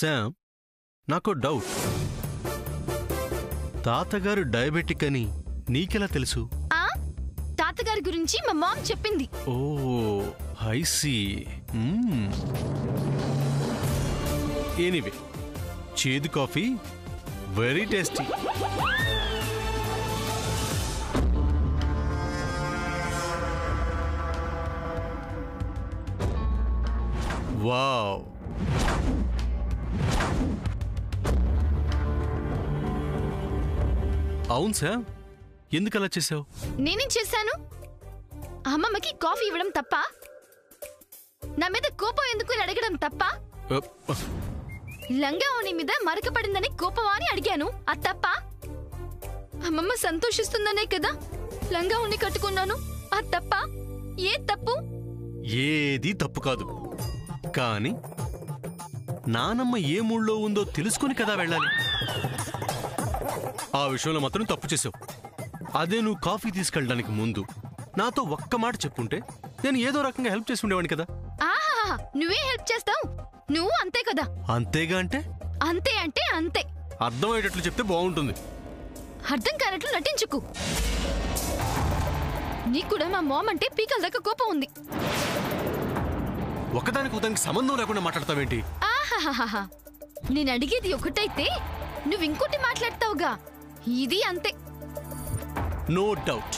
Sam, నాకు doubt. తాతగారు diabetic అని నీకెలా తెలుసు? తాతగారి గురించి మా మామ్ చెప్పింది. ఓ ఐ సీ. ఎనీవే, చేదు కాఫీ వెరీ టేస్టీ. వావ్, అవును సార్, ఎందుకు అలా చేసావు? నేనేం చేశాను? అమ్మమ్మకి కాఫీ ఇవ్వడం తప్ప? నా మీద కోపం ఎందుకు అని అడగడం తప్ప? లంగా ఓణి మీద మరక పడిందని కోపమా అని అడిగాను, అది తప్ప? అమ్మమ్మ సంతోషిస్తుందనే కదా లంగా ఓణి కట్టుకున్నాను, అది తప్ప? ఏ తప్పు? ఏది తప్పు కాదు, కానీ నానమ్మ ఏ మూడ్లో ఉందో తెలుసుకుని కదా వెళ్ళాలి. ఆ విషయంలో మాత్రం తప్పు చేసావు. అదే నువ్వు కాఫీ తీసుకెళ్ళడానికి ముందు నాతో ఒక్క మాట చెప్పుంటే నేను ఏదో రకంగా హెల్ప్ చేసి ఉండేవాడిని కదా. నువ్వే హెల్ప్ చేస్తావు, నువ్వు అంతే కదా. అంతేగా అంటే? అంతే అంటే అంతే. అర్థమయ్యేటట్లు చెప్తే బాగుంటుంది. అర్థం కానట్లు నటించుకు. నీకు కూడా మా మామ్ అంటే పీకల దాకా కోపం ఉంది. ఒకదానికి ఒకదానికి సంబంధం లేకుండా మాట్లాడతావేంటి? ఆహాహాహా, నేను అడిగేది ఒకటైతే నువ్వు ఇంకోటి మాట్లాడతావుగా, ఇది అంతే. నో డౌట్,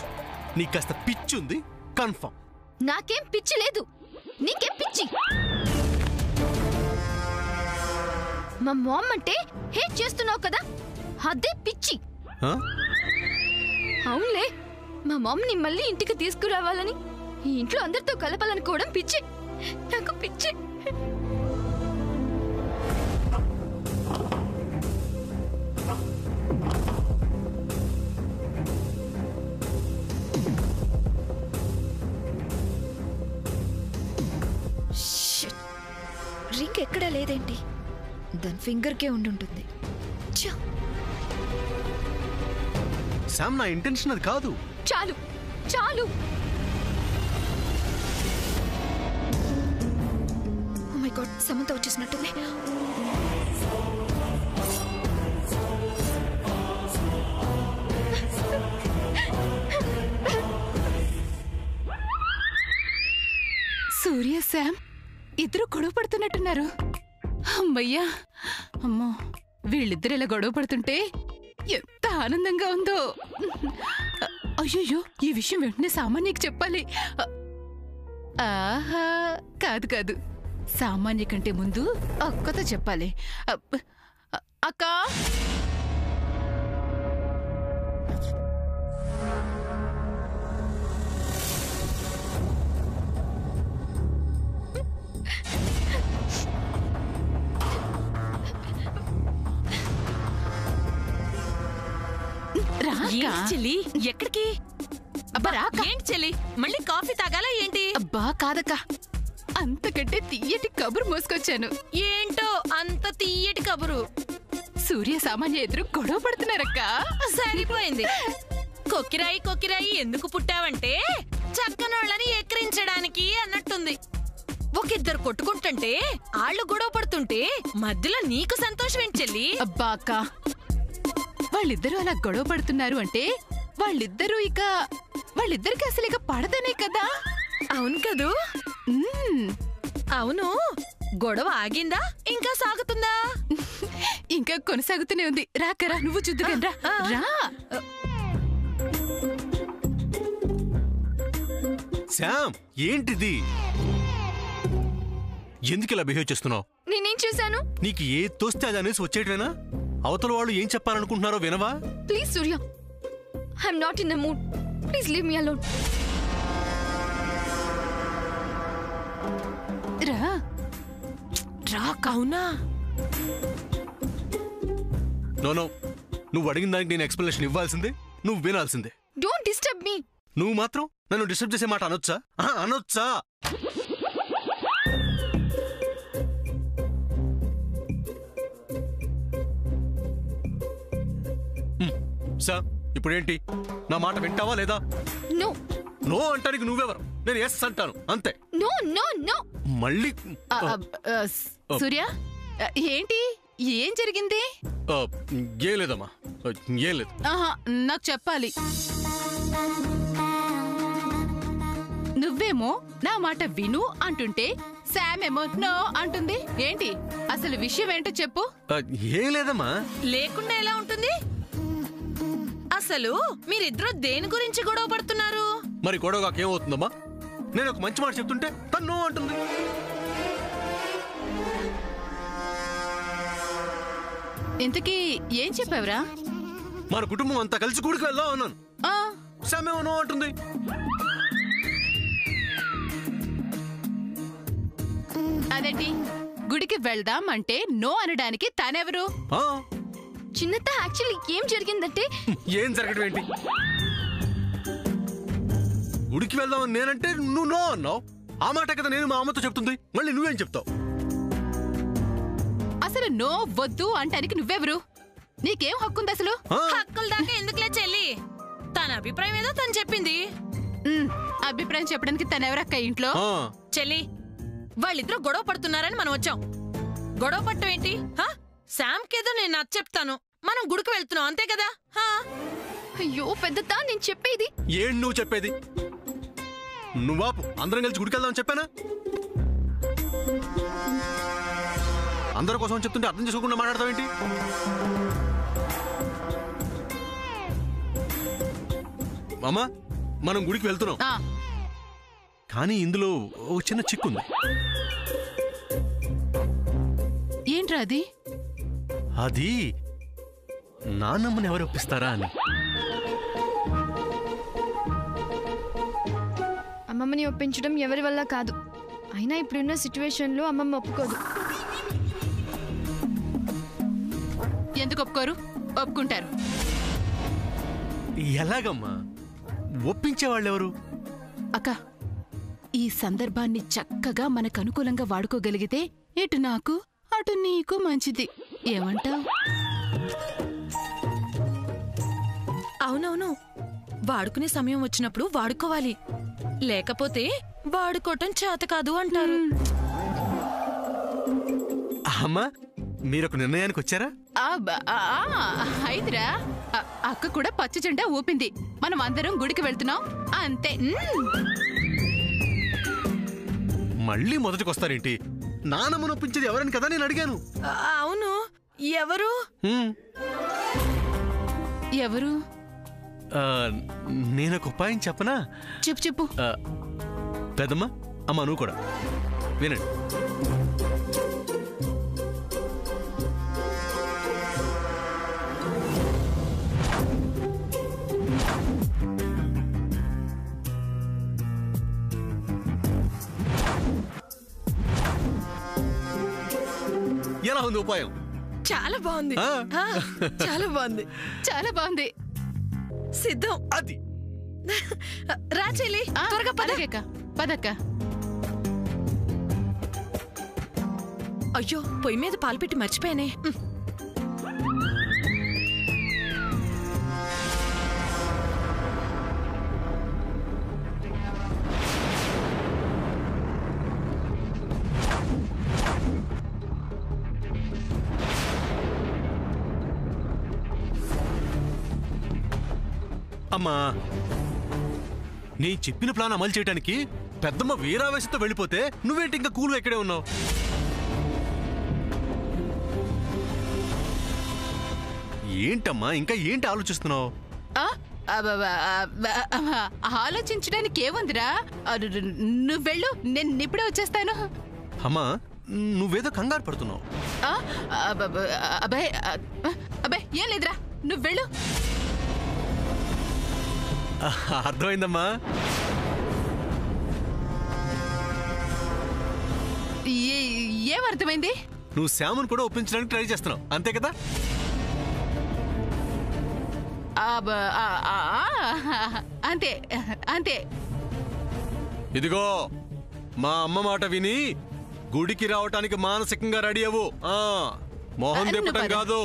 నీకు కాస్త పిచ్చి ఉంది, కన్ఫర్మ్. నాకేం పిచ్చి లేదు, నీకేం పిచ్చి? మా మామ్ అంటే హేట్ చేస్తున్నావు కదా, అదే పిచ్చి. అవునులే, మా మామ్ని మళ్ళీ ఇంటికి తీసుకురావాలని, ఈ ఇంట్లో అందరితో కలపాలనుకోవడం పిచ్చి, నాకు పిచ్చి. రింగ్ ఎక్కడా లేదేంటి? దాని ఫింగర్కే ఉండుంటుంది. శామ్, నా ఇంటెన్షన్ అది కాదు. చాలు చాలు. ఓ మై గాడ్, సమంత వచ్చేసినట్టుంది. సూర్య, శామ్ ఇద్దరు గొడవ పడుతున్నట్టున్నారు. అమ్మయ్యా, అమ్మో, వీళ్ళిద్దరు ఇలా గొడవ పడుతుంటే ఎంత ఆనందంగా ఉందో. అయ్యయ్యో, ఈ విషయం వెంటనే సామాన్యకి చెప్పాలి. ఆహా, కాదు కాదు, సామాన్య కంటే ముందు అక్కతో చెప్పాలి. అక్క, చెల్లి ఎక్కడికి? ఏంటి చెల్లి, మళ్ళీ కాఫీ తాగాలా ఏంటి? అబ్బా కాదక్క, అంతకంటే తీయటి కబురు మోసుకొచ్చాను. ఏంటో అంత తీయటి కబురు? సూర్య సామాన్య ఎదురు గొడవ పడుతున్నారక్క. సరిపోయింది. కొక్కిరాయి కొక్కిరాయి ఎందుకు పుట్టావంటే చక్కనోళ్ళని ఎక్కిరించడానికి అన్నట్టుంది. ఒకిద్దరు కొట్టుకుంటుంటే ఆళ్ళు గొడవ పడుతుంటే మధ్యలో నీకు సంతోషం ఏంటి చెల్లి? అబ్బా అక్క, వాళ్ళిద్దరూ అలా గొడవ పడుతున్నారు అంటే వాళ్ళిద్దరికి అసలు ఇక పడదనే కదా. అవును కదూ. అవును, గొడవ ఆగిందా ఇంకా సాగుతుందా? ఇంకా కొనసాగుతూనే ఉంది. రాకరా, నువ్వు చూద్దుగాని రా. శామ్, ఏంటిది? ఎందుకు ఇలా బిహేవ్ చేస్తున్నావు? నేనేం చేశాను? నీకు ఏ తోస్తే అది అనేసి వచ్చేటవేనా? అవతల వాళ్ళు ఏం చెప్పాలనుకుంటున్నారో వినవా? Please Surya, I'm not in the mood, please leave me alone. రా రా. అవునా? నో, నువ్వు అడిగిన దానికి నేను ఎక్స్ప్లెనేషన్ ఇవ్వాల్సిందే, నువ్వు వినాల్సిందే. Don't disturb me. నువ్వు మాత్రం నన్ను డిస్టర్బ్ చేసే మాట అనొచ్చా? అనొచ్చా? సార్, ఇప్పుడేంటి? నా మాట వింటావా లేదా? నో. నో అంటానికి నువ్వెవరు? నేను ఎస్ అంటాను, అంతే. No no no. మళ్ళీ సూర్య, ఏంటి ఏం జరిగింది? ఏం లేదమ్మా, ఏం లేదు. ఆహా, నాకు చెప్పాలి. నువ్వేమో నా మాట విను అంటుంటే శామ్ ఏమో నో అంటుంది. ఏంటి అసలు విషయం ఏంటో చెప్పు. ఏం లేదమ్మా. లేకుండా ఎలా ఉంటుంది? అసలు మీరిద్దరూ దేని గురించి గొడవ పడుతున్నారు? మరి గొడవగాకేమవుతుందమ్మా? నేను ఒక మంచి మాట చెప్తుంటే తను నో అంటుంది. ఇంతకీ ఏం చెప్పావురా? మన కుటుంబం అంతా కలిసి గుడికి వెళ్దాం అన్నాను. శామేమో నో అంటుంది. అదేంటి గుడికి వెళ్దాం అంటే నో అనడానికి తానెవరు? చిన్నత్త యాక్చువల్లీ ఏం జరిగిందంటే ఏం జరగడం ఏంటి? గుడికి వెళ్దామని నేనంటే నువ్వు నో అన్నావు. ఆ మాట కదా నేను మా అమ్మతో చెప్తుంది. మళ్ళీ నువ్వేం చెప్తావు? అసలు నో వద్దు అంటానికి నువ్వెవరు? నీకేం హక్కుంది అసలు? హక్కుల దాకా ఎందుకులే చెల్లి, తన అభిప్రాయం ఏదో తను చెప్పింది. అభిప్రాయం చెప్పడానికి తనెవరక్క ఇంట్లో? చెల్లి, వాళ్ళిద్దరూ గొడవ పడుతున్నారని మనం వచ్చాం. గొడవ పట్టం ఏంటి? శామ్ కేదో నేను నచ్చ చెప్తాను, మనం గుడికి వెళ్తున్నాం అంతే కదా. అయ్యో పెద్దత్త, నేను చెప్పేది. ఏం నువ్వు చెప్పేది? నువ్వాపు, అందరం కలిసి గుడికి వెళ్దామని చెప్పానా? అందరి కోసం చెప్తుంటే అర్థం చేసుకోకుండా మాట్లాడతావేంటి? అమ్మా, మనం గుడికి వెళ్తున్నాం, కానీ ఇందులో ఓ చిన్న చిక్కుంది. ఏంట్రా అది? అది నాన్నమ్మని ఎవరు ఒప్పిస్తారా అని. అమ్మమ్మని ఒప్పించడం ఎవరి వల్ల కాదు. అయినా ఇప్పుడున్న సిచ్యువేషన్ లో అమ్మమ్మ ఒప్పుకోదు. ఎందుకు ఒప్పుకోరు? ఒప్పుకుంటారు. ఎలాగమ్మా? ఒప్పించే వాళ్ళెవరు? అక్క, ఈ సందర్భాన్ని చక్కగా మనకు అనుకూలంగా వాడుకోగలిగితే ఇటు నాకు అటు నీకు మంచిది. ఏమంటావ్? అవునవును, వాడుకునే సమయం వచ్చినప్పుడు వాడుకోవాలి, లేకపోతే వాడుకోవటం చేత కాదు అంటారు. అమ్మా, మీరొక నిర్ణయానికి వచ్చారా? అయిదిరా, అక్క కూడా పచ్చ జెండా ఊపింది. మనం అందరం గుడికి వెళ్తున్నాం అంతే. మళ్ళీ మొదటికొస్తారేంటి? నానమ్మను ఒప్పించేది ఎవరని కదా నేను అడిగాను. అవును, ఎవరు? ఎవరు? నేనొక ఉపాయం చెప్పనా? చెప్పు చెప్పు. పెద్దమ్మ, అమ్మ నువ్వు కూడా వినండి. ఎలా ఉంది ఉపాయం? చాలా బాగుంది. చాలా బాగుంది, చాలా బాగుంది. సిద్ధం. అది రా చెల్లి, త్వరగా పదక్క పదక్క. అయ్యో, పొయ్యి మీద పాలు పెట్టి మర్చిపోయానే. అమ్మా, నీ చెప్పిన ప్లాన్ అమలు చేయడానికి పెద్దమ్మ వీరావేశంతో వెళ్ళిపోతే నువ్వేంటి ఇంకా కూల్గా ఇక్కడే ఉన్నావు? ఏంటమ్మా, ఇంకా ఏంటి ఆలోచిస్తున్నావు? ఆలోచించడానికి ఏముందిరా? నువ్వు వెళ్ళు, నేను ఇప్పుడే వచ్చేస్తాను. అమ్మా, నువ్వేదో కంగారు పడుతున్నావు. అబ్బాయి అబ్బాయి, ఏం లేదురా, నువ్వు వెళ్ళు. అర్థమైందమ్మా. ఏమర్థమైంది? నువ్వు శ్యామును కూడా ఒప్పించడానికి ట్రై చేస్తున్నావు అంతే కదా? అంతే అంతే. ఇదిగో, మా అమ్మ మాట విని గుడికి రావటానికి మానసికంగా రెడీ అవ్వు. మొహం తిప్పటం కాదు.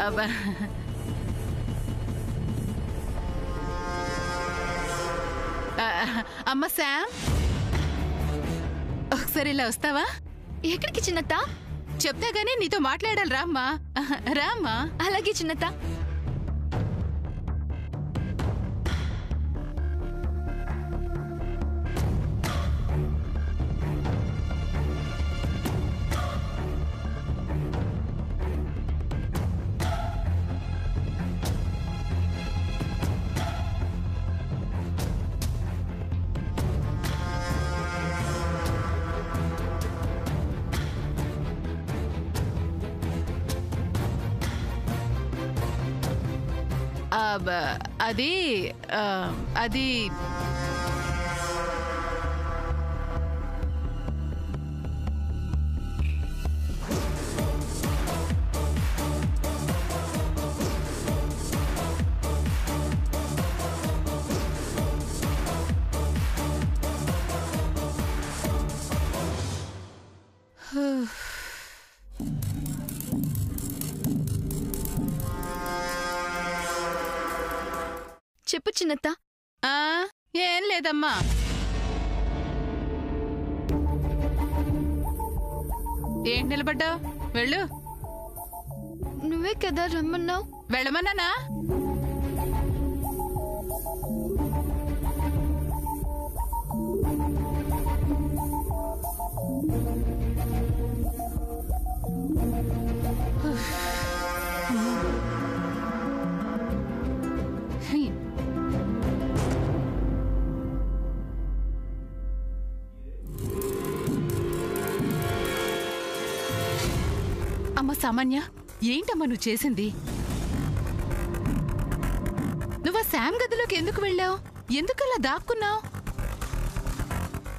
అబ్బా. అమ్మ శామ్, ఒకసారి ఇలా వస్తావా? ఎక్కడికి చిన్నత్త? చెప్తా గానీ నీతో మాట్లాడాలి, రామ్మా. రామ్మా. అలాగే చిన్నత్త. అది అది చెప్పు చిన్నత్త. ఏం లేదమ్మా. ఏం నిలబడ్డావు? వెళ్ళు. నువ్వే కదా రమ్మన్నావు. వెళ్ళమన్నానా? అమ్మ సామాన్య, ఏంటమ్మా నువ్వు చేసింది? నువ్వు ఆ శామ్ గదిలోకి ఎందుకు వెళ్ళావు? ఎందుకలా దాక్కున్నావు?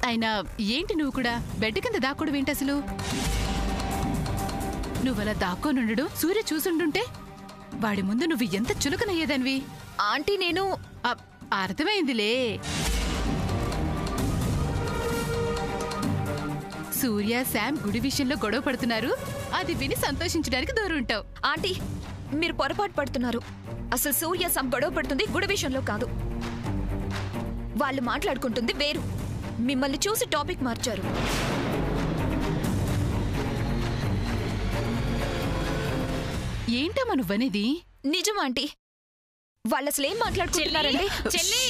అయినా ఏంటి నువ్వు కూడా బెడ్ కింద దాక్కోడు ఏంటి అసలు? నువ్వలా దాక్కోనుండడు సూర్య చూసుండుంటే వాడి ముందు నువ్వు ఎంత చులకనయ్యేదానివి. ఆంటీ నేను అర్థమైందిలే. సూర్య శామ్ గుడి విషయంలో గొడవ పడుతున్నారు, అది విని సంతోషించడానికి దూరం ఉంటావు. ఆంటీ, మీరు పొరపాటు పడుతున్నారు. అసలు సూర్య శామ్ గొడవ పడుతుంది గుడి విషయంలో కాదు. వాళ్ళు మాట్లాడుకుంటుంది వేరు. మిమ్మల్ని చూసి టాపిక్ మార్చారు. ఏంటమ్మా నువ్వనేది? నిజం ఆంటీ. వాళ్ళు అసలు ఏం మాట్లాడుకుంటున్నారండి? చెల్లి,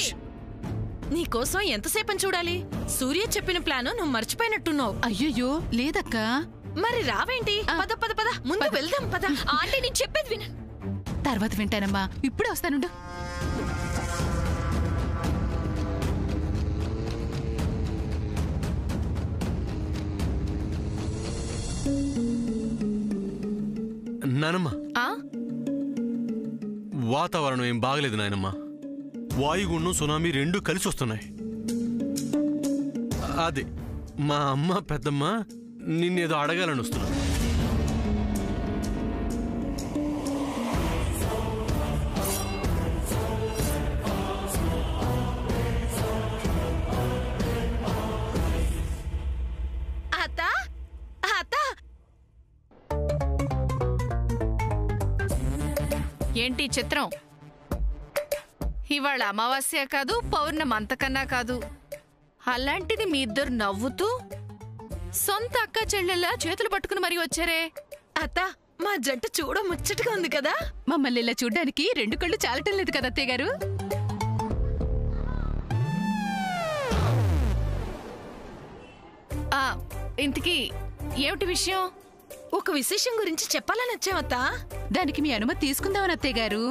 నీకోసం ఎంతసేపని చూడాలి? సూర్య చెప్పిన ప్లాను నువ్వు మర్చిపోయినట్టున్నావు. అయ్యయ్యో లేదక్కా. మరి రావేంటి? పద పద పద, ముందు వెళ్దాం పద. ఆంటీ నేను చెప్పేది విన. తర్వాత వింటానమ్మా, ఇప్పుడే వస్తానుండు. నానమ్మ, వాతావరణం ఏం బాగలేదు నాయనమ్మ. వాయుగుండం సునామీ రెండూ కలిసి వస్తున్నాయి. అదే మా అమ్మ పెద్దమ్మ నిన్నేదో అడగాలని వస్తున్నా. ఏంటి చిత్రం? ఇవాళ అమావాస్య కాదు, పౌర్ణమి అంతకన్నా కాదు. అలాంటిది మీ ఇద్దరు నవ్వుతూ సొంత అక్క చెల్లెల్లా చేతులు పట్టుకుని మరీ వచ్చారే. అత్త, మా జంట చూడ ముచ్చటగా ఉంది కదా. మమ్మల్ని ఇలా చూడ్డానికి రెండు కళ్ళు చాలటం లేదు కదా అత్తయ్య గారు. ఇంతకీ ఏమిటి విషయం? ఒక విశేషం గురించి చెప్పాలని వచ్చావత్తా. దానికి మీ అనుమతి తీసుకుందామని అత్తయ్య గారు.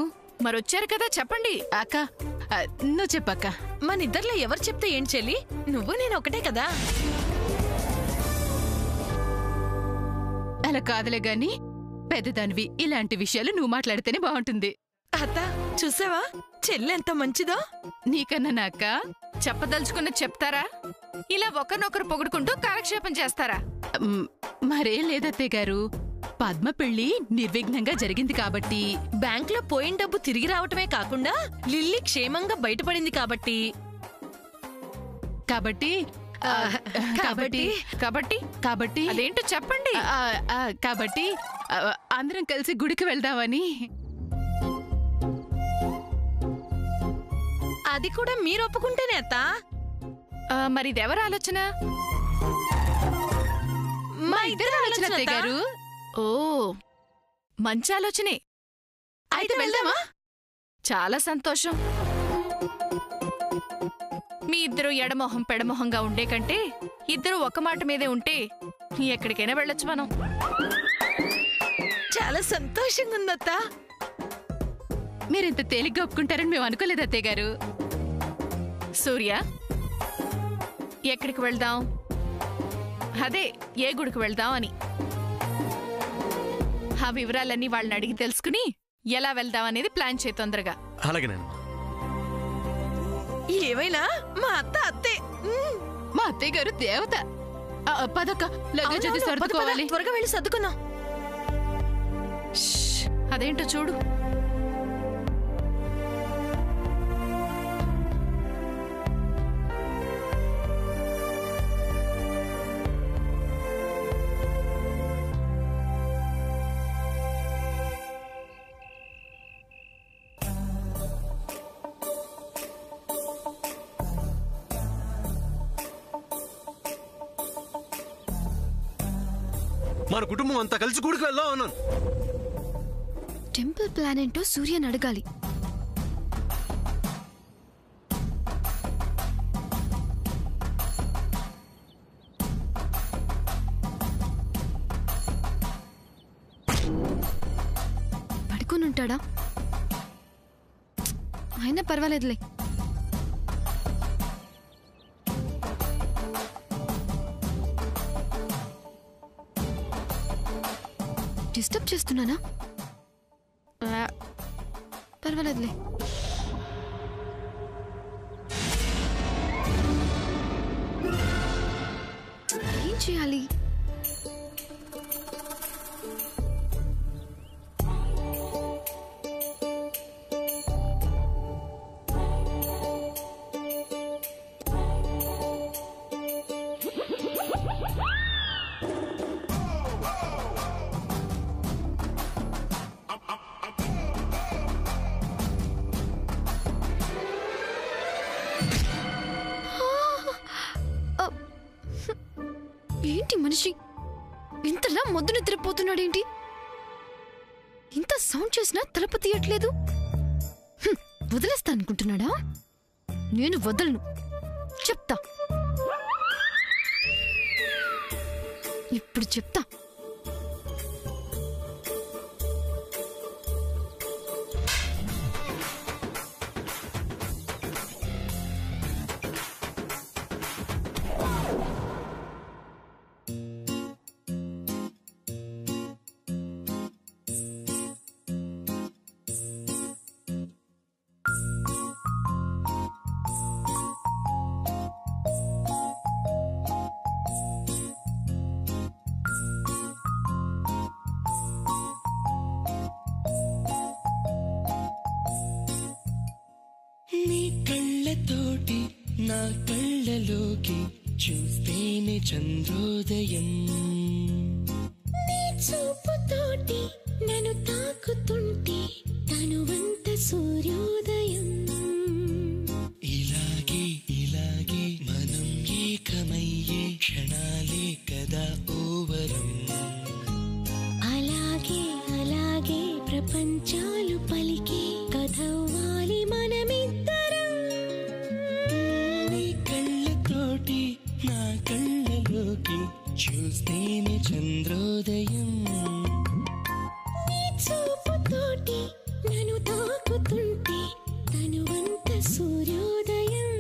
మరొచ్చారు కదా, చెప్పండి. అక్క నువ్వు చెప్పక్క. మన ఇద్దర్లో ఎవరు చెప్తే ఏం చెల్లి? నువ్వు నేను ఒకటే కదా. అలా కాదులే గాని, పెద్దదానివి, ఇలాంటి విషయాలు నువ్వు మాట్లాడితేనే బాగుంటుంది. అత్త చూసావా చెల్లి ఎంత మంచిదో? నీకన్నా నాక చెప్పదలుచుకున్న చెప్తారా? ఇలా ఒకరినొకరు పొగుడుకుంటూ కాలక్షేపం చేస్తారా? మరేం లేదత్తయ్య గారు, పద్మ పెళ్లి నిర్విఘ్నంగా జరిగింది కాబట్టి, బ్యాంక్ లో పోయిన డబ్బు తిరిగి రావటమే కాకుండా లిల్లీ క్షేమంగా బయటపడింది కాబట్టి కాబట్టి కాబట్టి కాబట్టి అదేంటో చెప్పండి. కాబట్టి అందరం కలిసి గుడికి వెళ్దామని. అది కూడా మీరు ఒప్పుకుంటేనే అత్త. మరి ఇది ఎవరి ఆలోచన? మా ఇద్దరి ఆలోచన అత్తయ్య గారు. ఓ మంచి ఆలోచనే. అయితే వెళ్దామా? చాలా సంతోషం. మీ ఇద్దరు ఎడమొహం పెడమొహంగా ఉండే కంటే ఇద్దరు ఒక మాట మీదే ఉంటే ఎక్కడికైనా వెళ్ళొచ్చు మనం. చాలా సంతోషంగా ఉందత్త. మీరింత తేలిగ్గా ఒప్పుకుంటారని మేము అనుకోలేదు అత్తయ్య గారు. సూర్య, ఎక్కడికి వెళ్దాం? అదే ఏ గుడికి వెళ్దాం అని. ఆ వివరాలన్నీ వాళ్ళని అడిగి తెలుసుకుని ఎలా వెళ్దాం అనేది ప్లాన్ చేయి తొందరగా. అలాగే నేను. ఏమైనా మా అత్త అత్తే. మా అత్తయ్య గారు దేవత. పదక్క లగేజ్ అది సర్దుకోవాలి. త్వరగా వెళ్ళి సర్దుకుందాం. అదేంటో చూడు. మన కుటుంబం అంతా కలిసి గుడికి వెళ్దాం అన్నాను. టెంపుల్ ప్లాన్ ఏంటో సూర్యని అడగాలి. పడుకుని ఉంటాడా? అయినా పర్వాలేదులే. డిస్టర్బ్ చేస్తున్నానా? పర్వాలేదులే. ఏం చేయాలి? ఏంటి మనిషి ఇంతలా మొద్దు నిద్రపోతున్నాడేంటి? ఇంత సౌండ్ చేసినా తలుపు తీయట్లేదు. వదిలేస్తా అనుకుంటున్నాడా? నేను వదలను, చెప్తా. ఇప్పుడు చెప్తా. కళ్ళతోటి నా కళ్ళలోకి చూస్తేనే చంద్రోదయం, నీ చూపుతోటి నన్ను తాకుతుంటే తనువంత సూర్యోదయం. ఇలాగే ఇలాగే మనం ఏకమయ్యే క్షణాలే కదా ఓవరం. అలాగే అలాగే ప్రపంచాలు పలికే కథవ్వాలి మనమిద్దరం. నీ కళ్ళతోటి నా కళ్ళలోకి చూస్తేనే చంద్రోదయం, నీ చూపుతోటి నన్ను తాకుతుంటే తనువంత సూర్యోదయం.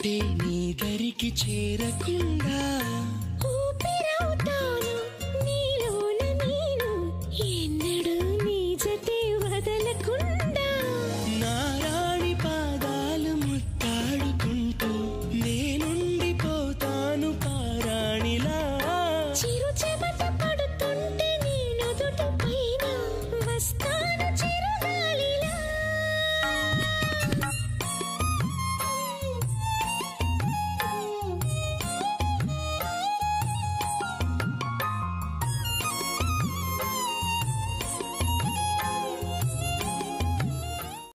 అంటే నీ దరికి చేరకుండా ఊపిరవుతాను